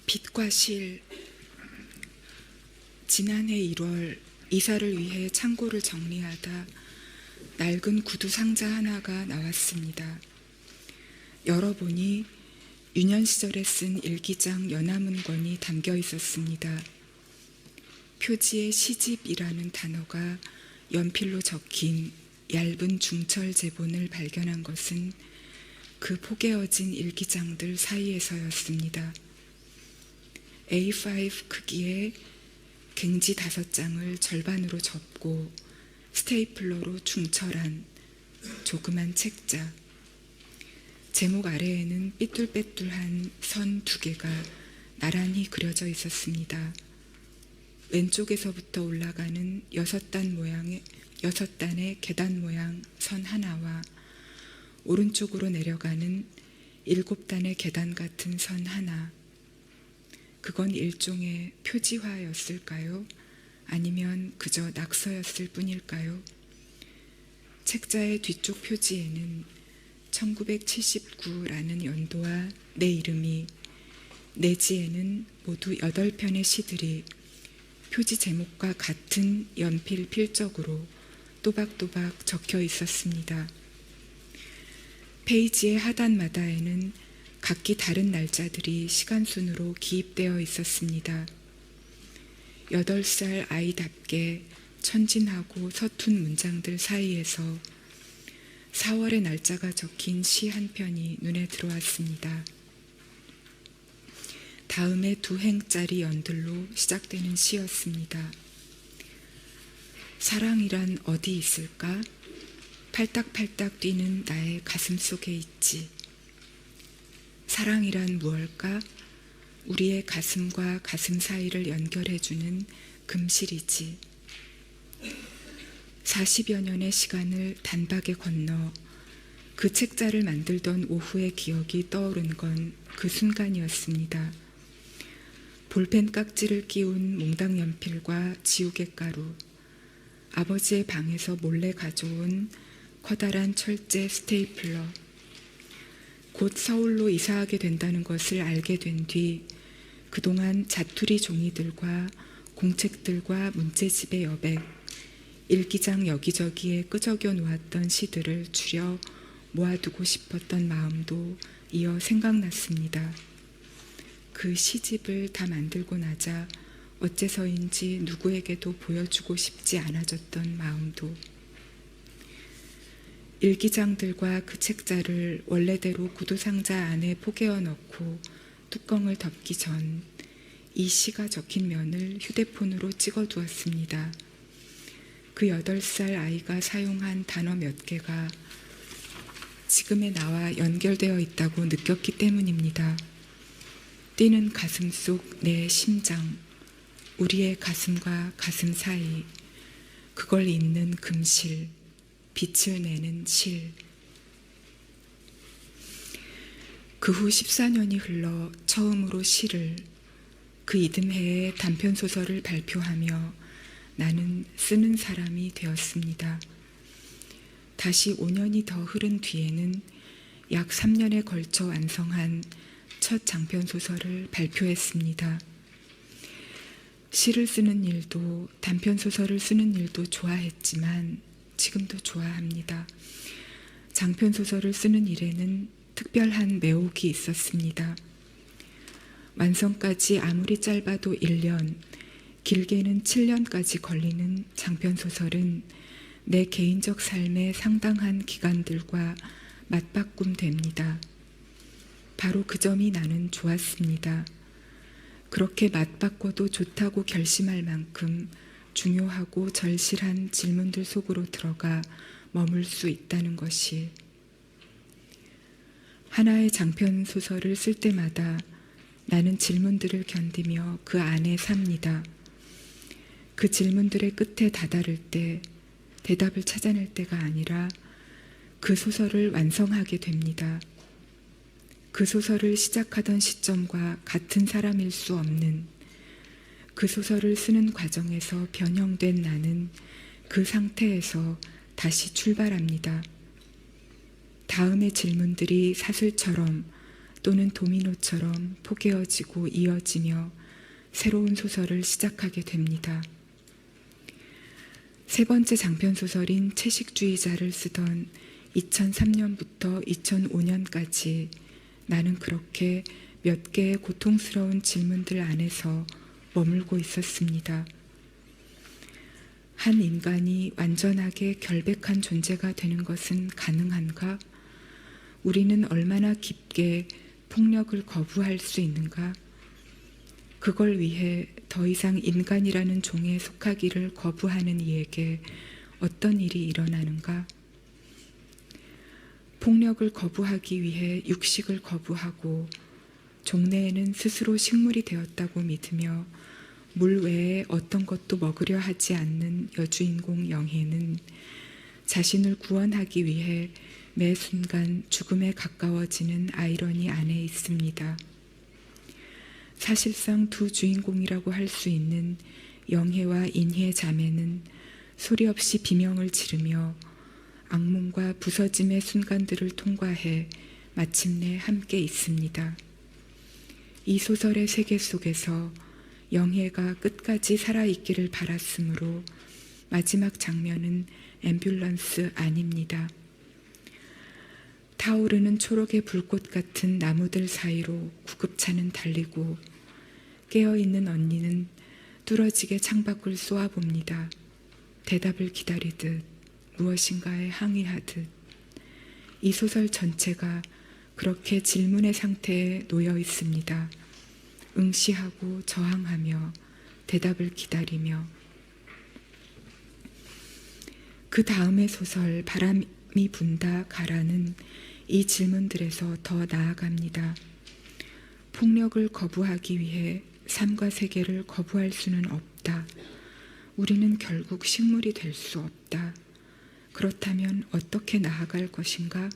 빛과 실. 지난해 1월 이사를 위해 창고를 정리하다 낡은 구두 상자 하나가 나왔습니다. 열어보니 유년 시절에 쓴 일기장 연화문건이 담겨 있었습니다. 표지에 시집이라는 단어가 연필로 적힌 얇은 중철 제본을 발견한 것은 그 포개어진 일기장들 사이에서였습니다. A5 크기의 갱지 5장을 절반으로 접고 스테이플러로 중철한 조그만 책자. 제목 아래에는 삐뚤빼뚤한 선 2개가 나란히 그려져 있었습니다. 왼쪽에서부터 올라가는 6단의 계단 모양 선 하나와 오른쪽으로 내려가는 7단의 계단 같은 선 하나. 그건 일종의 표지화였을까요? 아니면 그저 낙서였을 뿐일까요? 책자의 뒤쪽 표지에는 1979라는 연도와 내 이름이, 내지에는 모두 8편의 시들이 표지 제목과 같은 연필 필적으로 또박또박 적혀 있었습니다. 페이지의 하단마다에는 각기 다른 날짜들이 시간순으로 기입되어 있었습니다. 8살 아이답게 천진하고 서툰 문장들 사이에서 4월의 날짜가 적힌 시 한 편이 눈에 들어왔습니다. 다음에 2행짜리 연들로 시작되는 시였습니다. 사랑이란 어디 있을까? 팔딱팔딱 뛰는 나의 가슴 속에 있지. 사랑이란 무엇일까? 우리의 가슴과 가슴 사이를 연결해주는 금실이지. 40여 년의 시간을 단박에 건너 그 책자를 만들던 오후의 기억이 떠오른 건 그 순간이었습니다. 볼펜 깍지를 끼운 몽당 연필과 지우개 가루, 아버지의 방에서 몰래 가져온 커다란 철제 스테이플러. 곧 서울로 이사하게 된다는 것을 알게 된 뒤 그동안 자투리 종이들과 공책들과 문제집의 여백, 일기장 여기저기에 끄적여 놓았던 시들을 추려 모아두고 싶었던 마음도 이어 생각났습니다. 그 시집을 다 만들고 나자 어째서인지 누구에게도 보여주고 싶지 않아졌던 마음도. 일기장들과 그 책자를 원래대로 구두상자 안에 포개어 넣고 뚜껑을 덮기 전 이 시가 적힌 면을 휴대폰으로 찍어두었습니다. 그 8살 아이가 사용한 단어 몇 개가 지금의 나와 연결되어 있다고 느꼈기 때문입니다. 뛰는 가슴 속 내 심장, 우리의 가슴과 가슴 사이, 그걸 잇는 금실, 빛을 내는 실. 그 후 14년이 흘러 처음으로 시를, 그 이듬해에 단편소설을 발표하며 나는 쓰는 사람이 되었습니다. 다시 5년이 더 흐른 뒤에는 약 3년에 걸쳐 완성한 첫 장편소설을 발표했습니다. 시를 쓰는 일도 단편소설을 쓰는 일도 좋아했지만 지금도 좋아합니다. 장편소설을 쓰는 일에는 특별한 매혹이 있었습니다. 완성까지 아무리 짧아도 1년, 길게는 7년까지 걸리는 장편소설은 내 개인적 삶의 상당한 기간들과 맞바꿈됩니다. 바로 그 점이 나는 좋았습니다. 그렇게 맞바꿔도 좋다고 결심할 만큼 중요하고 절실한 질문들 속으로 들어가 머물 수 있다는 것이. 하나의 장편소설을 쓸 때마다 나는 질문들을 견디며 그 안에 삽니다. 그 질문들의 끝에 다다를 때 대답을 찾아낼 때가 아니라 그 소설을 완성하게 됩니다. 그 소설을 시작하던 시점과 같은 사람일 수 없는, 그 소설을 쓰는 과정에서 변형된 나는 그 상태에서 다시 출발합니다. 다음의 질문들이 사슬처럼 또는 도미노처럼 포개어지고 이어지며 새로운 소설을 시작하게 됩니다. 세 번째 장편 소설인 채식주의자를 쓰던 2003년부터 2005년까지 나는 그렇게 몇 개의 고통스러운 질문들 안에서 머물고 있었습니다. 한 인간이 완전하게 결백한 존재가 되는 것은 가능한가? 우리는 얼마나 깊게 폭력을 거부할 수 있는가? 그걸 위해 더 이상 인간이라는 종에 속하기를 거부하는 이에게 어떤 일이 일어나는가? 폭력을 거부하기 위해 육식을 거부하고 종래에는 스스로 식물이 되었다고 믿으며 물 외에 어떤 것도 먹으려 하지 않는 여주인공 영혜는 자신을 구원하기 위해 매 순간 죽음에 가까워지는 아이러니 안에 있습니다. 사실상 두 주인공이라고 할 수 있는 영혜와 인혜 자매는 소리 없이 비명을 지르며 악몽과 부서짐의 순간들을 통과해 마침내 함께 있습니다. 이 소설의 세계 속에서 영혜가 끝까지 살아있기를 바랐으므로 마지막 장면은 앰뷸런스 안입니다. 타오르는 초록의 불꽃 같은 나무들 사이로 구급차는 달리고 깨어있는 언니는 뚫어지게 창밖을 쏘아봅니다. 대답을 기다리듯 무엇인가에 항의하듯 이 소설 전체가 그렇게 질문의 상태에 놓여 있습니다. 응시하고 저항하며 대답을 기다리며 그 다음의 소설 바람이 분다 가라는 이 질문들에서 더 나아갑니다. 폭력을 거부하기 위해 삶과 세계를 거부할 수는 없다. 우리는 결국 식물이 될 수 없다. 그렇다면 어떻게 나아갈 것인가?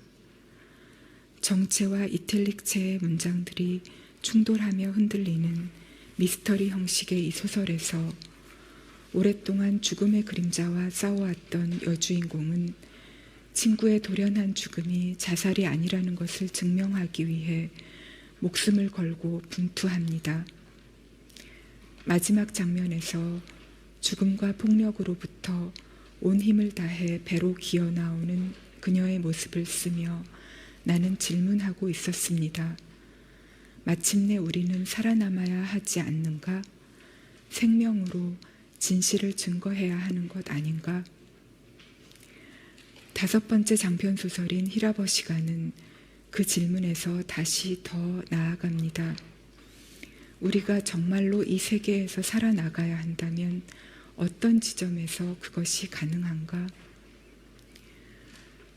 정체와 이탈릭체의 문장들이 충돌하며 흔들리는 미스터리 형식의 이 소설에서 오랫동안 죽음의 그림자와 싸워왔던 여주인공은 친구의 돌연한 죽음이 자살이 아니라는 것을 증명하기 위해 목숨을 걸고 분투합니다. 마지막 장면에서 죽음과 폭력으로부터 온 힘을 다해 배로 기어 나오는 그녀의 모습을 쓰며 나는 질문하고 있었습니다. 마침내 우리는 살아남아야 하지 않는가? 생명으로 진실을 증거해야 하는 것 아닌가? 다섯 번째 장편 소설인 히라버시가는 그 질문에서 다시 더 나아갑니다. 우리가 정말로 이 세계에서 살아나가야 한다면 어떤 지점에서 그것이 가능한가?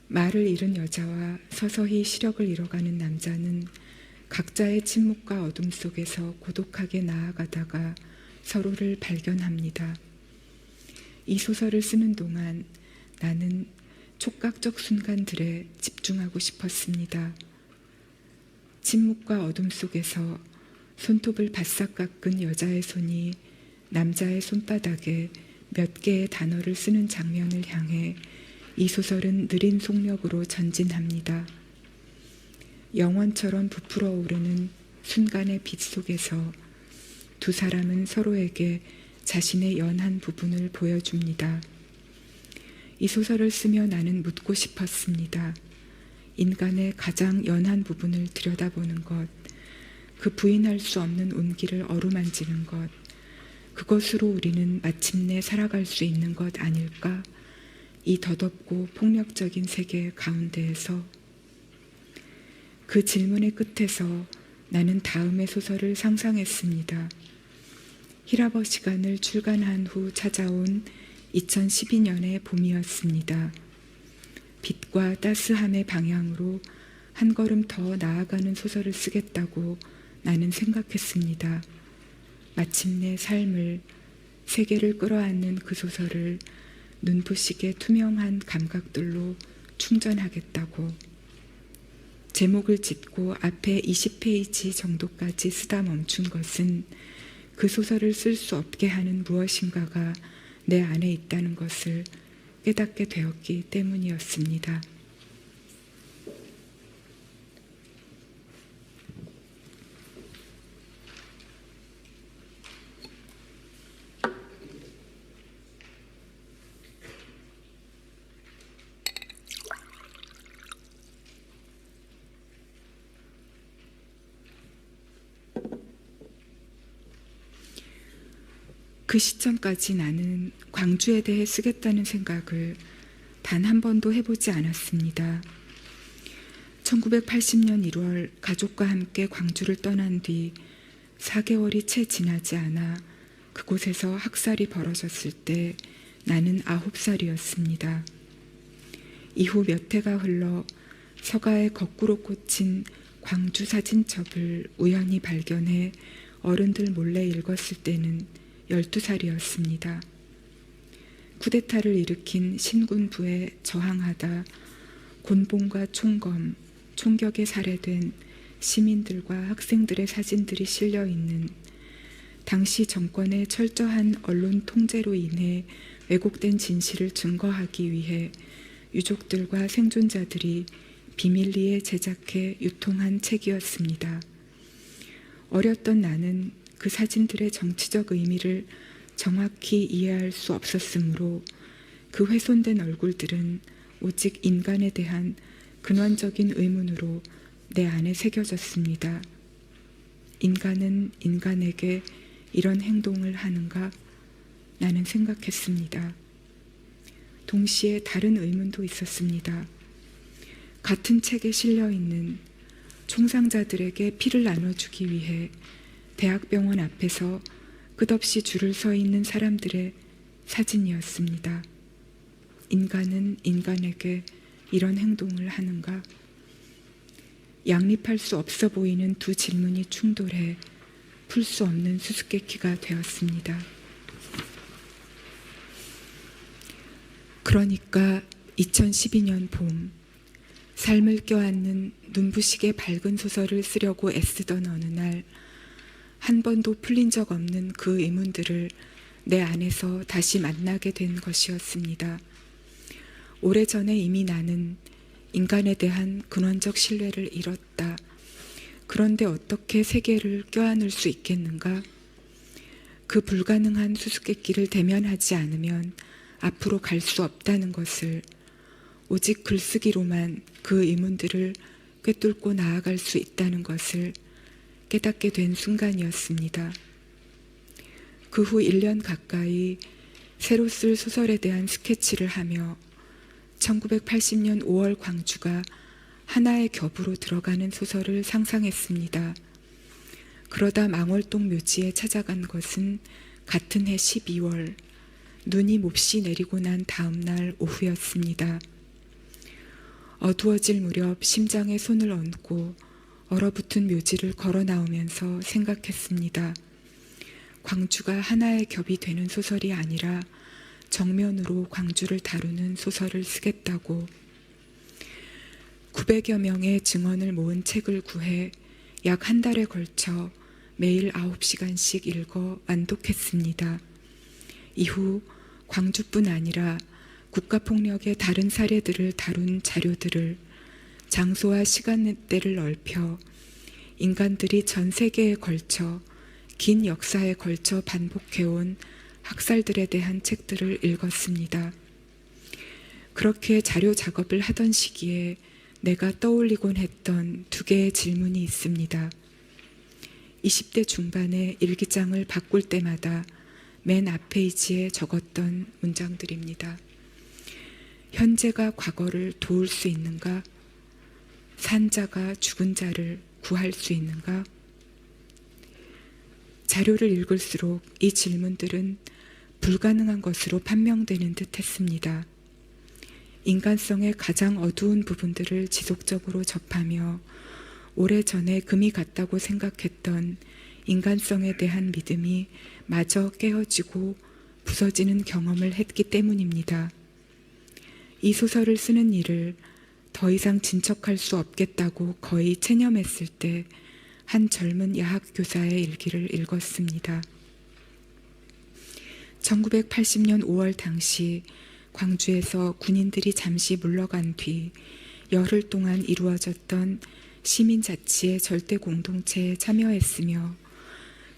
말을 잃은 여자와 서서히 시력을 잃어가는 남자는 각자의 침묵과 어둠 속에서 고독하게 나아가다가 서로를 발견합니다. 이 소설을 쓰는 동안 나는 촉각적 순간들에 집중하고 싶었습니다. 침묵과 어둠 속에서 손톱을 바싹 깎은 여자의 손이 남자의 손바닥에 몇 개의 단어를 쓰는 장면을 향해 이 소설은 느린 속력으로 전진합니다. 영원처럼 부풀어 오르는 순간의 빛 속에서 두 사람은 서로에게 자신의 연한 부분을 보여줍니다. 이 소설을 쓰며 나는 묻고 싶었습니다. 인간의 가장 연한 부분을 들여다보는 것, 그 부인할 수 없는 온기를 어루만지는 것, 그것으로 우리는 마침내 살아갈 수 있는 것 아닐까? 이 더덥고 폭력적인 세계 가운데에서 그 질문의 끝에서 나는 다음의 소설을 상상했습니다. 히라버시간을 출간한 후 찾아온 2012년의 봄이었습니다. 빛과 따스함의 방향으로 한 걸음 더 나아가는 소설을 쓰겠다고 나는 생각했습니다. 마침내 삶을, 세계를 끌어안는 그 소설을 눈부시게 투명한 감각들로 충전하겠다고. 제목을 짓고 앞에 20페이지 정도까지 쓰다 멈춘 것은 그 소설을 쓸 수 없게 하는 무엇인가가 내 안에 있다는 것을 깨닫게 되었기 때문이었습니다. 그 시점까지 나는 광주에 대해 쓰겠다는 생각을 단 한 번도 해보지 않았습니다. 1980년 1월 가족과 함께 광주를 떠난 뒤 4개월이 채 지나지 않아 그곳에서 학살이 벌어졌을 때 나는 9살이었습니다. 이후 몇 해가 흘러 서가에 거꾸로 꽂힌 광주 사진첩을 우연히 발견해 어른들 몰래 읽었을 때는 12살이었습니다. 쿠데타를 일으킨 신군부에 저항하다 곤봉과 총검, 총격에 살해된 시민들과 학생들의 사진들이 실려 있는 당시 정권의 철저한 언론 통제로 인해 왜곡된 진실을 증거하기 위해 유족들과 생존자들이 비밀리에 제작해 유통한 책이었습니다. 어렸던 나는 그 사진들의 정치적 의미를 정확히 이해할 수 없었으므로 그 훼손된 얼굴들은 오직 인간에 대한 근원적인 의문으로 내 안에 새겨졌습니다. 인간은 인간에게 이런 행동을 하는가? 나는 생각했습니다. 동시에 다른 의문도 있었습니다. 같은 책에 실려 있는 총상자들에게 피를 나눠주기 위해 대학병원 앞에서 끝없이 줄을 서 있는 사람들의 사진이었습니다. 인간은 인간에게 이런 행동을 하는가? 양립할 수 없어 보이는 두 질문이 충돌해 풀 수 없는 수수께끼가 되었습니다. 그러니까 2012년 봄, 삶을 껴안는 눈부시게 밝은 소설을 쓰려고 애쓰던 어느 날, 한 번도 풀린 적 없는 그 의문들을 내 안에서 다시 만나게 된 것이었습니다. 오래전에 이미 나는 인간에 대한 근원적 신뢰를 잃었다. 그런데 어떻게 세계를 껴안을 수 있겠는가? 그 불가능한 수수께끼를 대면하지 않으면 앞으로 갈 수 없다는 것을, 오직 글쓰기로만 그 의문들을 꿰뚫고 나아갈 수 있다는 것을 깨닫게 된 순간이었습니다. 그 후 1년 가까이 새로 쓸 소설에 대한 스케치를 하며 1980년 5월 광주가 하나의 겹으로 들어가는 소설을 상상했습니다. 그러다 망월동 묘지에 찾아간 것은 같은 해 12월, 눈이 몹시 내리고 난 다음 날 오후였습니다. 어두워질 무렵 심장에 손을 얹고 얼어붙은 묘지를 걸어 나오면서 생각했습니다. 광주가 하나의 겹이 되는 소설이 아니라 정면으로 광주를 다루는 소설을 쓰겠다고. 900여 명의 증언을 모은 책을 구해 약 한 달에 걸쳐 매일 9시간씩 읽어 완독했습니다. 이후 광주뿐 아니라 국가폭력의 다른 사례들을 다룬 자료들을 장소와 시간대를 넓혀 인간들이 전 세계에 걸쳐 긴 역사에 걸쳐 반복해온 학살들에 대한 책들을 읽었습니다. 그렇게 자료 작업을 하던 시기에 내가 떠올리곤 했던 두 개의 질문이 있습니다. 20대 중반에 일기장을 바꿀 때마다 맨 앞 페이지에 적었던 문장들입니다. 현재가 과거를 도울 수 있는가? 산자가 죽은 자를 구할 수 있는가? 자료를 읽을수록 이 질문들은 불가능한 것으로 판명되는 듯 했습니다. 인간성의 가장 어두운 부분들을 지속적으로 접하며 오래전에 금이 갔다고 생각했던 인간성에 대한 믿음이 마저 깨어지고 부서지는 경험을 했기 때문입니다. 이 소설을 쓰는 일을 더 이상 진척할 수 없겠다고 거의 체념했을 때 한 젊은 야학교사의 일기를 읽었습니다. 1980년 5월 당시 광주에서 군인들이 잠시 물러간 뒤 열흘 동안 이루어졌던 시민자치의 절대 공동체에 참여했으며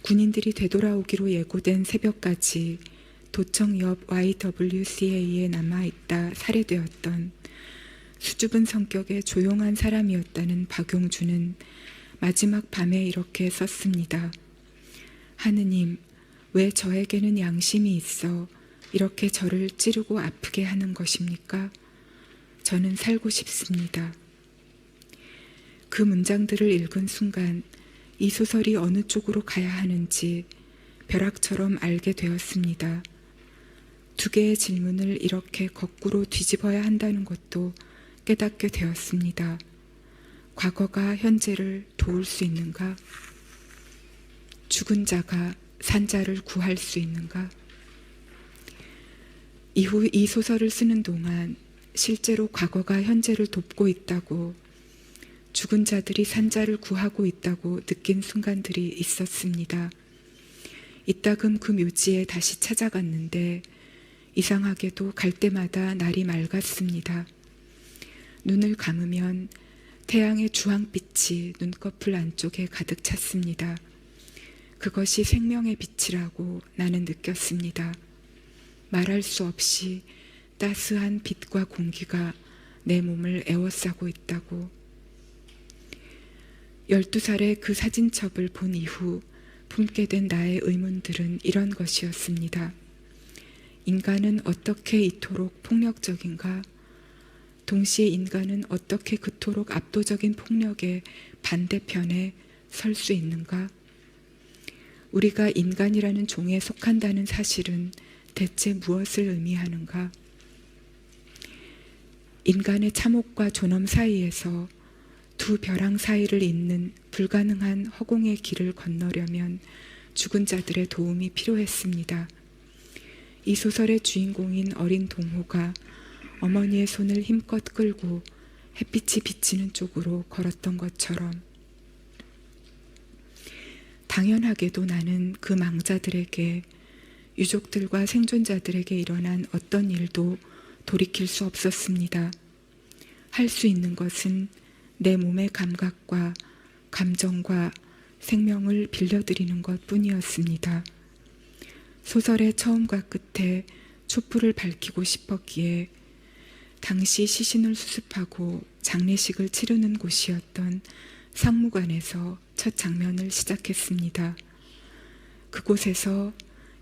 군인들이 되돌아오기로 예고된 새벽까지 도청 옆 YWCA에 남아있다 살해되었던 수줍은 성격의 조용한 사람이었다는 박용주는 마지막 밤에 이렇게 썼습니다. 하느님, 왜 저에게는 양심이 있어 이렇게 저를 찌르고 아프게 하는 것입니까? 저는 살고 싶습니다. 그 문장들을 읽은 순간 이 소설이 어느 쪽으로 가야 하는지 벼락처럼 알게 되었습니다. 두 개의 질문을 이렇게 거꾸로 뒤집어야 한다는 것도 깨닫게 되었습니다. 과거가 현재를 도울 수 있는가? 죽은 자가 산 자를 구할 수 있는가? 이후 이 소설을 쓰는 동안 실제로 과거가 현재를 돕고 있다고, 죽은 자들이 산 자를 구하고 있다고 느낀 순간들이 있었습니다. 이따금 그 묘지에 다시 찾아갔는데 이상하게도 갈 때마다 날이 맑았습니다. 눈을 감으면 태양의 주황빛이 눈꺼풀 안쪽에 가득 찼습니다. 그것이 생명의 빛이라고 나는 느꼈습니다. 말할 수 없이 따스한 빛과 공기가 내 몸을 에워싸고 있다고. 12살에 그 사진첩을 본 이후 품게 된 나의 의문들은 이런 것이었습니다. 인간은 어떻게 이토록 폭력적인가? 동시에 인간은 어떻게 그토록 압도적인 폭력의 반대편에 설 수 있는가? 우리가 인간이라는 종에 속한다는 사실은 대체 무엇을 의미하는가? 인간의 참혹과 존엄 사이에서 두 벼랑 사이를 잇는 불가능한 허공의 길을 건너려면 죽은 자들의 도움이 필요했습니다. 이 소설의 주인공인 어린 동호가 어머니의 손을 힘껏 끌고 햇빛이 비치는 쪽으로 걸었던 것처럼, 당연하게도 나는 그 망자들에게, 유족들과 생존자들에게 일어난 어떤 일도 돌이킬 수 없었습니다. 할 수 있는 것은 내 몸의 감각과 감정과 생명을 빌려드리는 것 뿐이었습니다. 소설의 처음과 끝에 촛불을 밝히고 싶었기에 당시 시신을 수습하고 장례식을 치르는 곳이었던 상무관에서 첫 장면을 시작했습니다. 그곳에서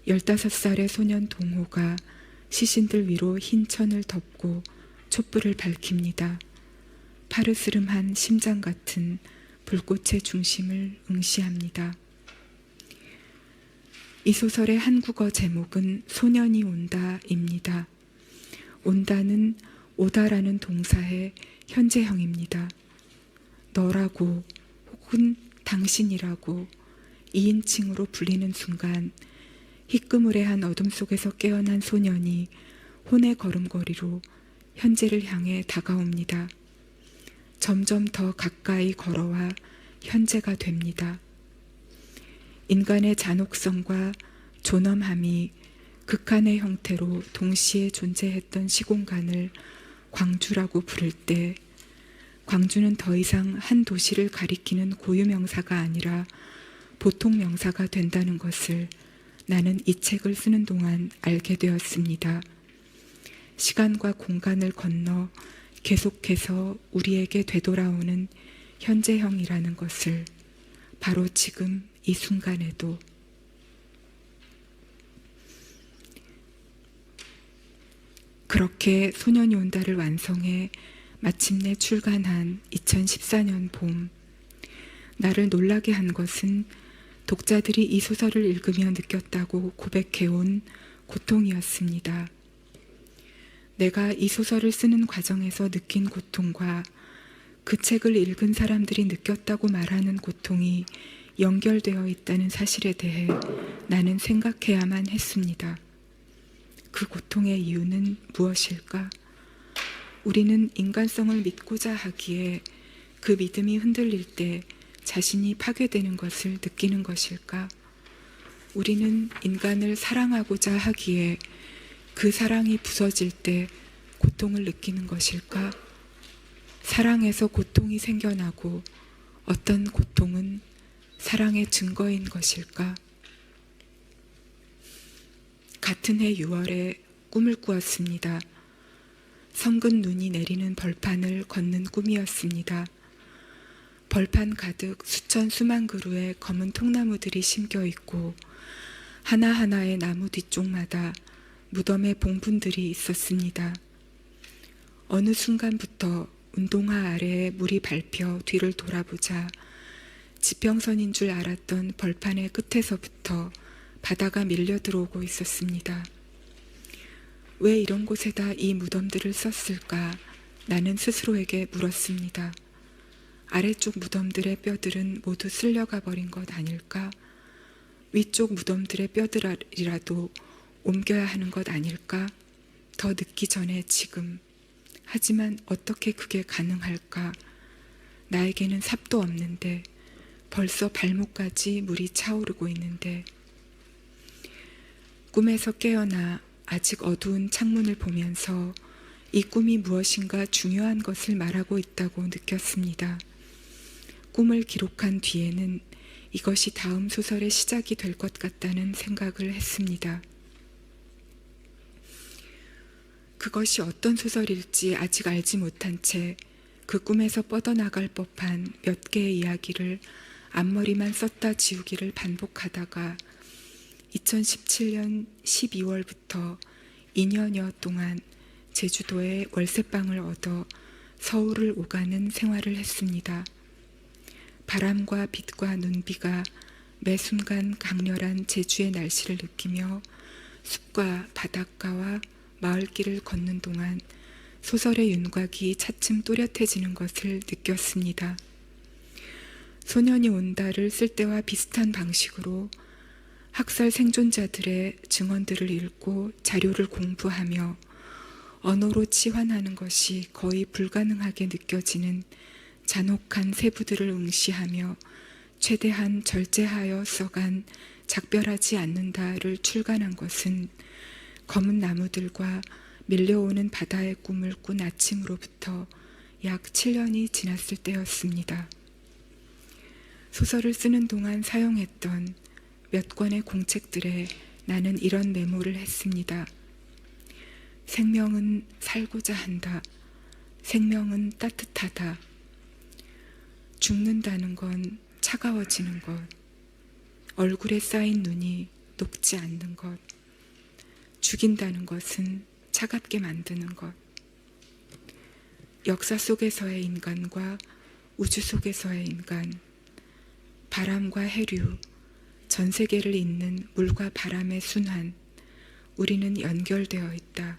15살의 소년 동호가 시신들 위로 흰 천을 덮고 촛불을 밝힙니다. 파르스름한 심장 같은 불꽃의 중심을 응시합니다. 이 소설의 한국어 제목은 소년이 온다입니다. 온다는 오다라는 동사의 현재형입니다. 너라고 혹은 당신이라고 2인칭으로 불리는 순간 희끄무레한 어둠 속에서 깨어난 소년이 혼의 걸음걸이로 현재를 향해 다가옵니다. 점점 더 가까이 걸어와 현재가 됩니다. 인간의 잔혹성과 존엄함이 극한의 형태로 동시에 존재했던 시공간을 광주라고 부를 때, 광주는 더 이상 한 도시를 가리키는 고유명사가 아니라 보통 명사가 된다는 것을 나는 이 책을 쓰는 동안 알게 되었습니다. 시간과 공간을 건너 계속해서 우리에게 되돌아오는 현재형이라는 것을 바로 지금 이 순간에도. 그렇게 소년이 온다를 완성해 마침내 출간한 2014년 봄, 나를 놀라게 한 것은 독자들이 이 소설을 읽으며 느꼈다고 고백해온 고통이었습니다. 내가 이 소설을 쓰는 과정에서 느낀 고통과 그 책을 읽은 사람들이 느꼈다고 말하는 고통이 연결되어 있다는 사실에 대해 나는 생각해야만 했습니다. 그 고통의 이유는 무엇일까? 우리는 인간성을 믿고자 하기에 그 믿음이 흔들릴 때 자신이 파괴되는 것을 느끼는 것일까? 우리는 인간을 사랑하고자 하기에 그 사랑이 부서질 때 고통을 느끼는 것일까? 사랑에서 고통이 생겨나고 어떤 고통은 사랑의 증거인 것일까? 같은 해 6월에 꿈을 꾸었습니다. 성근 눈이 내리는 벌판을 걷는 꿈이었습니다. 벌판 가득 수천 수만 그루의 검은 통나무들이 심겨 있고 하나하나의 나무 뒤쪽마다 무덤의 봉분들이 있었습니다. 어느 순간부터 운동화 아래에 물이 밟혀 뒤를 돌아보자 지평선인 줄 알았던 벌판의 끝에서부터 바다가 밀려 들어오고 있었습니다. 왜 이런 곳에다 이 무덤들을 썼을까? 나는 스스로에게 물었습니다. 아래쪽 무덤들의 뼈들은 모두 쓸려가 버린 것 아닐까? 위쪽 무덤들의 뼈들이라도 옮겨야 하는 것 아닐까? 더 늦기 전에 지금. 하지만 어떻게 그게 가능할까? 나에게는 삽도 없는데, 벌써 발목까지 물이 차오르고 있는데. 꿈에서 깨어나 아직 어두운 창문을 보면서 이 꿈이 무엇인가 중요한 것을 말하고 있다고 느꼈습니다. 꿈을 기록한 뒤에는 이것이 다음 소설의 시작이 될 것 같다는 생각을 했습니다. 그것이 어떤 소설일지 아직 알지 못한 채 그 꿈에서 뻗어나갈 법한 몇 개의 이야기를 앞머리만 썼다 지우기를 반복하다가 2017년 12월부터 2년여 동안 제주도에 월세방을 얻어 서울을 오가는 생활을 했습니다. 바람과 빛과 눈비가 매 순간 강렬한 제주의 날씨를 느끼며 숲과 바닷가와 마을길을 걷는 동안 소설의 윤곽이 차츰 또렷해지는 것을 느꼈습니다. 소년이 온다를 쓸 때와 비슷한 방식으로 학살 생존자들의 증언들을 읽고 자료를 공부하며 언어로 치환하는 것이 거의 불가능하게 느껴지는 잔혹한 세부들을 응시하며 최대한 절제하여 써간 작별하지 않는다를 출간한 것은 검은 나무들과 밀려오는 바다의 꿈을 꾼 아침으로부터 약 7년이 지났을 때였습니다. 소설을 쓰는 동안 사용했던 몇 권의 공책들에 나는 이런 메모를 했습니다. 생명은 살고자 한다. 생명은 따뜻하다. 죽는다는 건 차가워지는 것. 얼굴에 쌓인 눈이 녹지 않는 것. 죽인다는 것은 차갑게 만드는 것. 역사 속에서의 인간과 우주 속에서의 인간, 바람과 해류, 전 세계를 잇는 물과 바람의 순환, 우리는 연결되어 있다.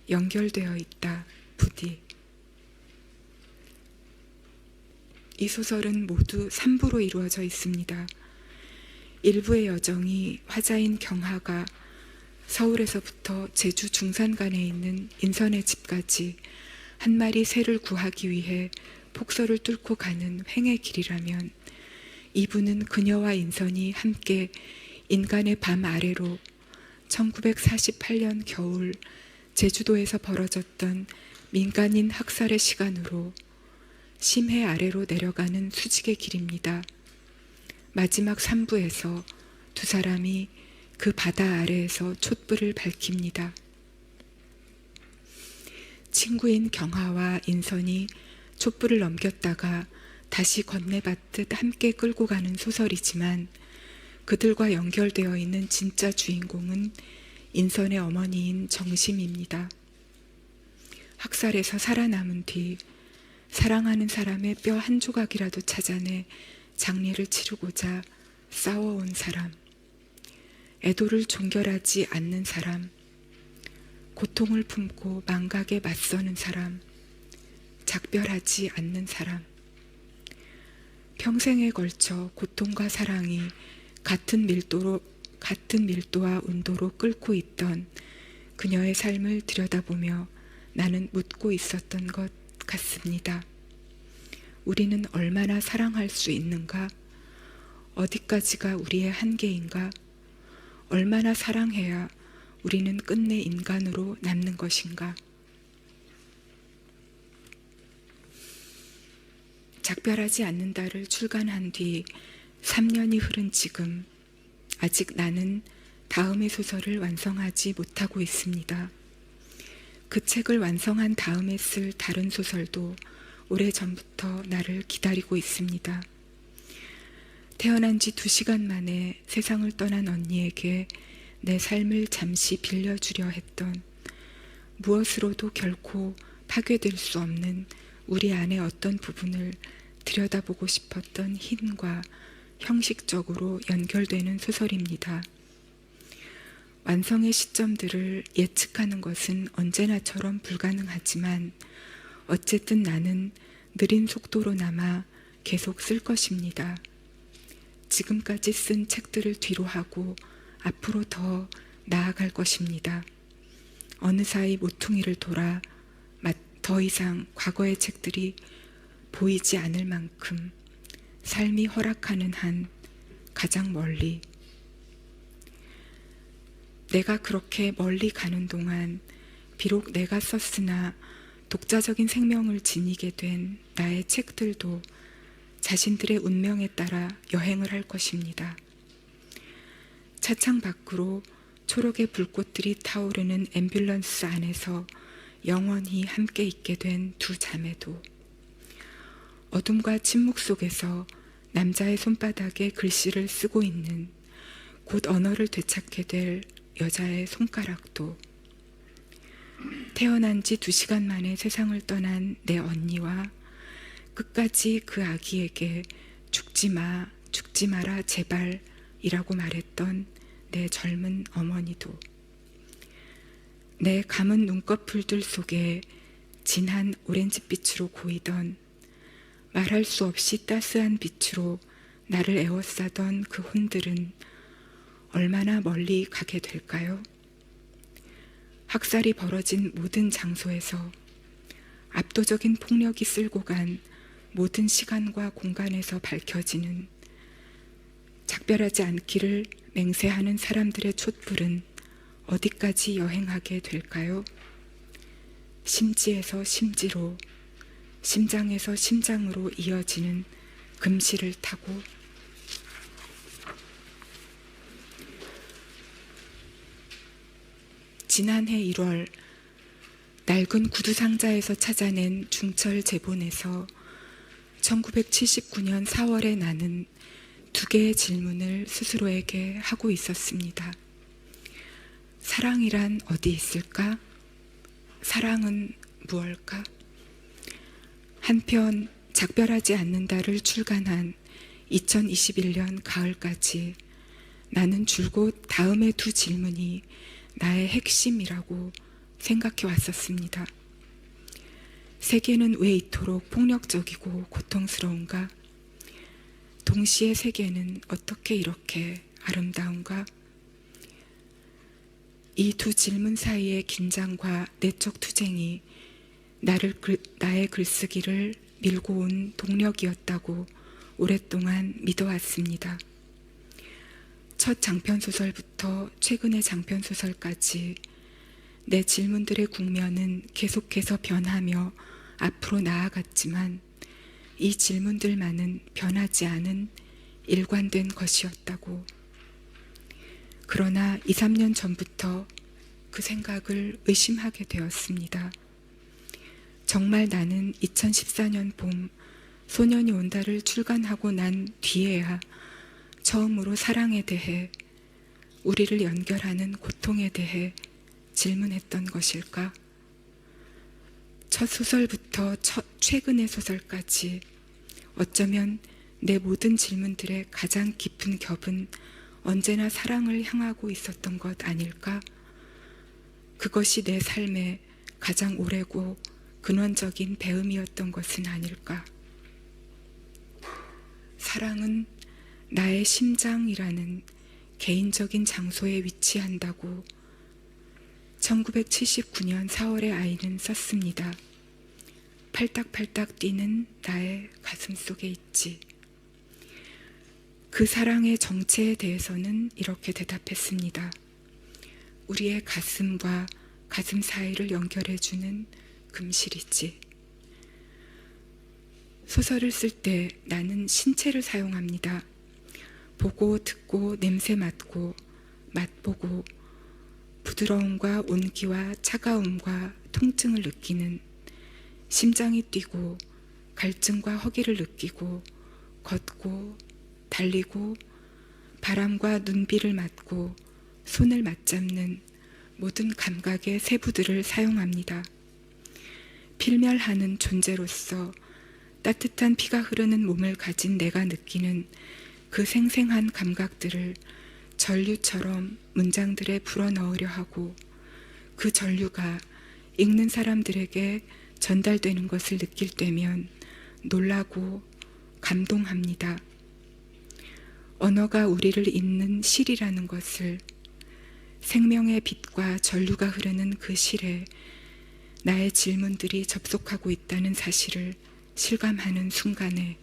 연결되어 있다. 부디. 이 소설은 모두 3부로 이루어져 있습니다. 1부의 여정이 화자인 경하가 서울에서부터 제주 중산간에 있는 인선의 집까지 한 마리 새를 구하기 위해 폭설을 뚫고 가는 횡의 길이라면 2부는 그녀와 인선이 함께 인간의 밤 아래로 1948년 겨울 제주도에서 벌어졌던 민간인 학살의 시간으로 심해 아래로 내려가는 수직의 길입니다. 마지막 3부에서 두 사람이 그 바다 아래에서 촛불을 밝힙니다. 친구인 경하와 인선이 촛불을 넘겼다가 다시 건네받듯 함께 끌고 가는 소설이지만 그들과 연결되어 있는 진짜 주인공은 인선의 어머니인 정심입니다. 학살에서 살아남은 뒤 사랑하는 사람의 뼈 한 조각이라도 찾아내 장례를 치르고자 싸워온 사람, 애도를 종결하지 않는 사람, 고통을 품고 망각에 맞서는 사람, 작별하지 않는 사람, 평생에 걸쳐 고통과 사랑이 같은 밀도와 온도로 끓고 있던 그녀의 삶을 들여다보며 나는 묻고 있었던 것 같습니다. 우리는 얼마나 사랑할 수 있는가? 어디까지가 우리의 한계인가? 얼마나 사랑해야 우리는 끝내 인간으로 남는 것인가? 작별하지 않는다를 출간한 뒤 3년이 흐른 지금 아직 나는 다음의 소설을 완성하지 못하고 있습니다. 그 책을 완성한 다음에 쓸 다른 소설도 오래전부터 나를 기다리고 있습니다. 태어난 지 2시간 만에 세상을 떠난 언니에게 내 삶을 잠시 빌려주려 했던, 무엇으로도 결코 파괴될 수 없는 우리 안의 어떤 부분을 들여다보고 싶었던 힘과 형식적으로 연결되는 소설입니다. 완성의 시점들을 예측하는 것은 언제나처럼 불가능하지만 어쨌든 나는 느린 속도로나마 계속 쓸 것입니다. 지금까지 쓴 책들을 뒤로하고 앞으로 더 나아갈 것입니다. 어느 사이 모퉁이를 돌아 더 이상 과거의 책들이 보이지 않을 만큼 삶이 허락하는 한 가장 멀리, 내가 그렇게 멀리 가는 동안 비록 내가 썼으나 독자적인 생명을 지니게 된 나의 책들도 자신들의 운명에 따라 여행을 할 것입니다. 차창 밖으로 초록의 불꽃들이 타오르는 앰뷸런스 안에서 영원히 함께 있게 된 2 자매도, 어둠과 침묵 속에서 남자의 손바닥에 글씨를 쓰고 있는, 곧 언어를 되찾게 될 여자의 손가락도, 태어난 지 2시간 만에 세상을 떠난 내 언니와 끝까지 그 아기에게 죽지 마, 죽지 마라 제발 이라고 말했던 내 젊은 어머니도, 내 감은 눈꺼풀들 속에 진한 오렌지빛으로 고이던, 말할 수 없이 따스한 빛으로 나를 에워싸던 그 혼들은 얼마나 멀리 가게 될까요? 학살이 벌어진 모든 장소에서, 압도적인 폭력이 쓸고 간 모든 시간과 공간에서 밝혀지는, 작별하지 않기를 맹세하는 사람들의 촛불은 어디까지 여행하게 될까요? 심지에서 심지로, 심장에서 심장으로 이어지는 금실을 타고, 지난해 1월 낡은 구두상자에서 찾아낸 중철 제본에서 1979년 4월에 나는 2개의 질문을 스스로에게 하고 있었습니다. 사랑이란 어디 있을까? 사랑은 무엇일까? 한편 작별하지 않는다를 출간한 2021년 가을까지 나는 줄곧 다음의 2 질문이 나의 핵심이라고 생각해 왔었습니다. 세계는 왜 이토록 폭력적이고 고통스러운가? 동시에 세계는 어떻게 이렇게 아름다운가? 이 2 질문 사이의 긴장과 내적 투쟁이 나의 글쓰기를 밀고 온 동력이었다고 오랫동안 믿어왔습니다. 첫 장편소설부터 최근의 장편소설까지 내 질문들의 국면은 계속해서 변하며 앞으로 나아갔지만 이 질문들만은 변하지 않은 일관된 것이었다고. 그러나 2, 3년 전부터 그 생각을 의심하게 되었습니다. 정말 나는 2014년 봄 소년이 온다를 출간하고 난 뒤에야 처음으로 사랑에 대해, 우리를 연결하는 고통에 대해 질문했던 것일까? 첫 소설부터 최근의 소설까지 어쩌면 내 모든 질문들의 가장 깊은 겹은 언제나 사랑을 향하고 있었던 것 아닐까? 그것이 내 삶의 가장 오래고 근원적인 배움이었던 것은 아닐까? 사랑은 나의 심장이라는 개인적인 장소에 위치한다고 1979년 4월의 아이는 썼습니다. 팔딱팔딱 뛰는 나의 가슴 속에 있지. 그 사랑의 정체에 대해서는 이렇게 대답했습니다. 우리의 가슴과 가슴 사이를 연결해주는 금실이지. 소설을 쓸 때 나는 신체를 사용합니다. 보고 듣고 냄새 맡고 맛보고 부드러움과 온기와 차가움과 통증을 느끼는, 심장이 뛰고 갈증과 허기를 느끼고 걷고 달리고 바람과 눈비를 맞고 손을 맞잡는 모든 감각의 세부들을 사용합니다. 필멸하는 존재로서 따뜻한 피가 흐르는 몸을 가진 내가 느끼는 그 생생한 감각들을 전류처럼 문장들에 불어넣으려 하고 그 전류가 읽는 사람들에게 전달되는 것을 느낄 때면 놀라고 감동합니다. 언어가 우리를 잇는 실이라는 것을, 생명의 빛과 전류가 흐르는 그 실에 나의 질문들이 접속하고 있다는 사실을 실감하는 순간에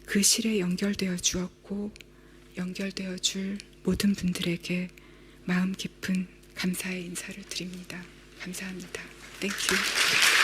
그 실에 연결되어 주었고 연결되어 줄 모든 분들에게 마음 깊은 감사의 인사를 드립니다. 감사합니다. Thank you.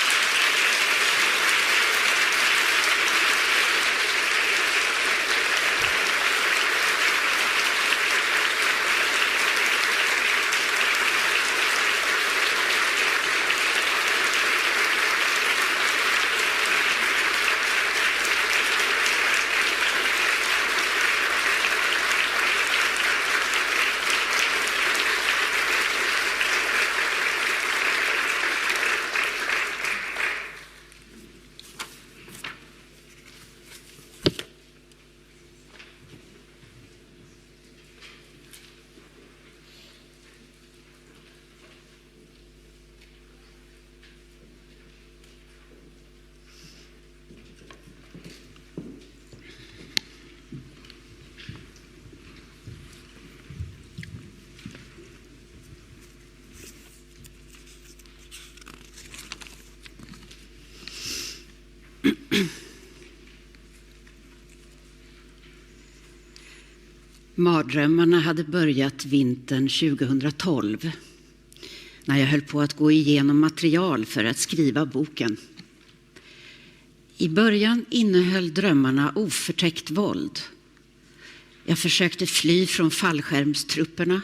Mardrömmarna hade börjat vintern 2012 när jag höll på att gå igenom material för att skriva boken. I början innehöll drömmarna oförtäckt våld. Jag försökte fly från fallskärmstrupperna